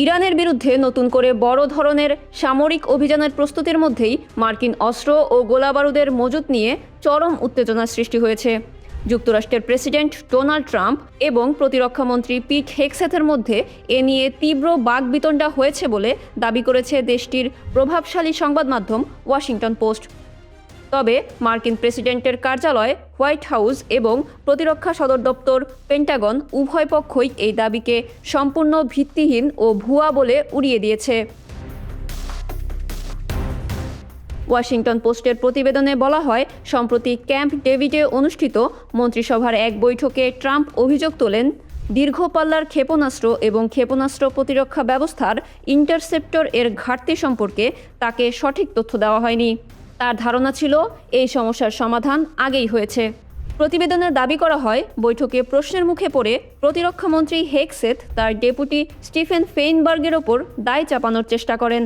ইরানের বিরুদ্ধে নতুন করে বড় ধরনের সামরিক অভিযানের প্রস্তুতির মধ্যেই মার্কিন অস্ত্র ও গোলাবারুদের মজুত নিয়ে চরম উত্তেজনা সৃষ্টি হয়েছে। যুক্তরাষ্ট্রের প্রেসিডেন্ট ডোনাল্ড ট্রাম্প এবং প্রতিরক্ষামন্ত্রী পিট হেগসেথের মধ্যে এ নিয়ে তীব্র বাকবিতণ্ডা হয়েছে বলে দাবি করেছে দেশটির প্রভাবশালী সংবাদ মাধ্যম ওয়াশিংটন পোস্ট। তবে মার্কিন প্রেসিডেন্টের কার্যালয় হোয়াইট হাউস এবং প্রতিরক্ষা সদর দপ্তর পেন্টাগন উভয় পক্ষই এই দাবিকে সম্পূর্ণ ভিত্তিহীন ও ভুয়া বলে উড়িয়ে দিয়েছে। ওয়াশিংটন পোস্টের প্রতিবেদনে বলা হয়, সম্প্রতি ক্যাম্প ডেভিডে অনুষ্ঠিত মন্ত্রিসভার এক বৈঠকে ট্রাম্প অভিযোগ তোলেন, দীর্ঘ পাল্লার ক্ষেপণাস্ত্র এবং ক্ষেপণাস্ত্র প্রতিরক্ষা ব্যবস্থার ইন্টারসেপ্টর এর ঘাটতি সম্পর্কে তাকে সঠিক তথ্য দেওয়া হয়নি। তার ধারণা ছিল এই সমস্যার সমাধান আগেই হয়েছে। প্রতিবেদনে দাবি করা হয়, বৈঠকে প্রশ্নের মুখে পড়ে প্রতিরক্ষামন্ত্রী হেগসেথ তার ডেপুটি স্টিফেন ফেইনবার্গের ওপর দায় চাপানোর চেষ্টা করেন।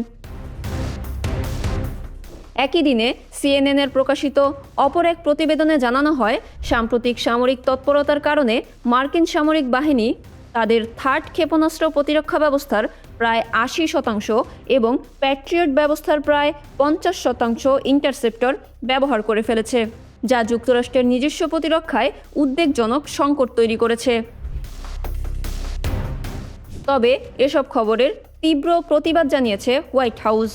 একই দিনে সিএনএনের প্রকাশিত অপর এক প্রতিবেদনে জানানো হয়, সাম্প্রতিক সামরিক তৎপরতার কারণে মার্কিন সামরিক বাহিনী তাদের থার্ড ক্ষেপণাস্ত্র প্রতিরক্ষা ব্যবস্থার প্রায় ৮০% এবং প্যাট্রিয়ট ব্যবস্থার প্রায় ৫০% ইন্টারসেপ্টর ব্যবহার করে ফেলেছে, যা যুক্তরাষ্ট্রের নিজস্ব প্রতিরক্ষায় উদ্বেগজনক সংকট তৈরি করেছে। তবে এসব খবরের তীব্র প্রতিবাদ জানিয়েছে white house.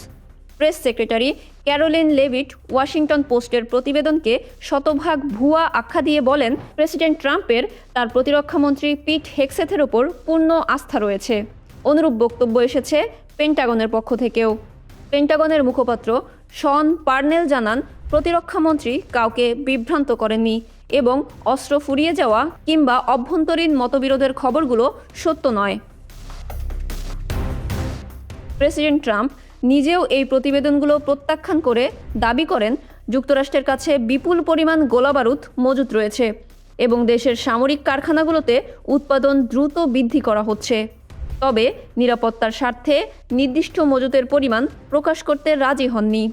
Press secretary Karoline Leavitt Washington পোস্টের প্রতিবেদনকে শতভাগ ভুয়া আখ্যা দিয়ে বলেন, প্রেসিডেন্ট ট্রাম্পের তার প্রতিরক্ষামন্ত্রী পিট হেগসেথের ওপর পূর্ণ আস্থা রয়েছে। অনুরূপ বক্তব্য এসেছে পেন্টাগনের পক্ষ থেকেও। পেন্টাগনের মুখপাত্র শন পার্নেল জানান, প্রতিরক্ষামন্ত্রী কাউকে বিভ্রান্ত করেননি এবং অস্ত্র ফুরিয়ে যাওয়া কিংবা অভ্যন্তরীণ মতবিরোধের খবরগুলো সত্য নয়। প্রেসিডেন্ট ট্রাম্প নিজেও এই প্রতিবেদনগুলো প্রত্যাখ্যান করে দাবি করেন, যুক্তরাষ্ট্রের কাছে বিপুল পরিমাণ গোলাবারুদ মজুত রয়েছে এবং দেশের সামরিক কারখানাগুলোতে উৎপাদন দ্রুত বৃদ্ধি করা হচ্ছে। তবে নিরাপত্তার স্বার্থে নির্দিষ্ট মজুতের পরিমাণ প্রকাশ করতে রাজি হননি।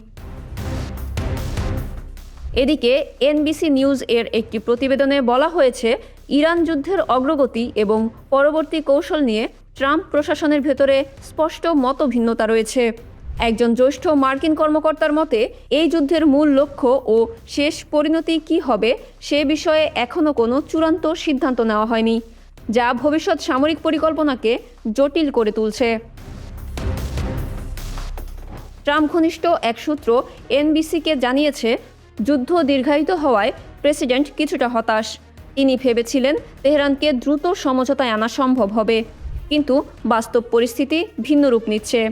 এদিকে এনবিসি নিউজ এর একটি প্রতিবেদনে বলা হয়েছে, ইরান যুদ্ধের অগ্রগতি এবং পরবর্তী কৌশল নিয়ে ট্রাম্প প্রশাসনের ভেতরে স্পষ্ট মতভিন্নতা রয়েছে। একজন জ্যেষ্ঠ মার্কিন কর্মকর্তার মতে, এই যুদ্ধের মূল লক্ষ্য ও শেষ পরিণতি কী হবে সে বিষয়ে এখনও কোনো চূড়ান্ত সিদ্ধান্ত নেওয়া হয়নি, যা ভবিষ্যৎ সামরিক পরিকল্পনাকে জটিল করে তুলছে। ট্রাম্প ঘনিষ্ঠ এক সূত্র এনবিসিকে জানিয়েছে, যুদ্ধ দীর্ঘায়িত হওয়ায় প্রেসিডেন্ট কিছুটা হতাশ। তিনি ভেবেছিলেন তেহরানকে দ্রুত সমঝোতায় আনা সম্ভব হবে, কিন্তু বাস্তব পরিস্থিতি ভিন্ন রূপ নিচ্ছে।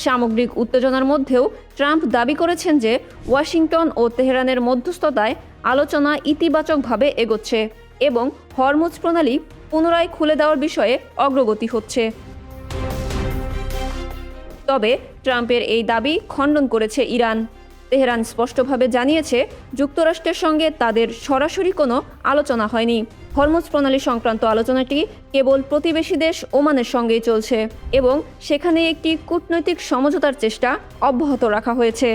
সামগ্রিক উত্তেজনার মধ্যেও ট্রাম্প দাবি করেছেন যে ওয়াশিংটন ও তেহরানের মধ্যস্থতায় আলোচনা ইতিবাচকভাবে এগোচ্ছে এবং হরমুজ প্রণালী পুনরায় খুলে দেওয়ার বিষয়ে অগ্রগতি হচ্ছে। তবে ট্রাম্পের এই দাবি খণ্ডন করেছে ইরান। তেহরান স্পষ্টভাবে জানিয়েছে, যুক্তরাষ্ট্রের সঙ্গে তাদের সরাসরি কোনো আলোচনা হয়নি। হরমুজ প্রণালী সংক্রান্ত আলোচনাটি কেবল প্রতিবেশী দেশ ওমানের সঙ্গেই চলছে এবং সেখানে একটি কূটনৈতিক সমঝোতার চেষ্টা অব্যাহত রাখা হয়েছে।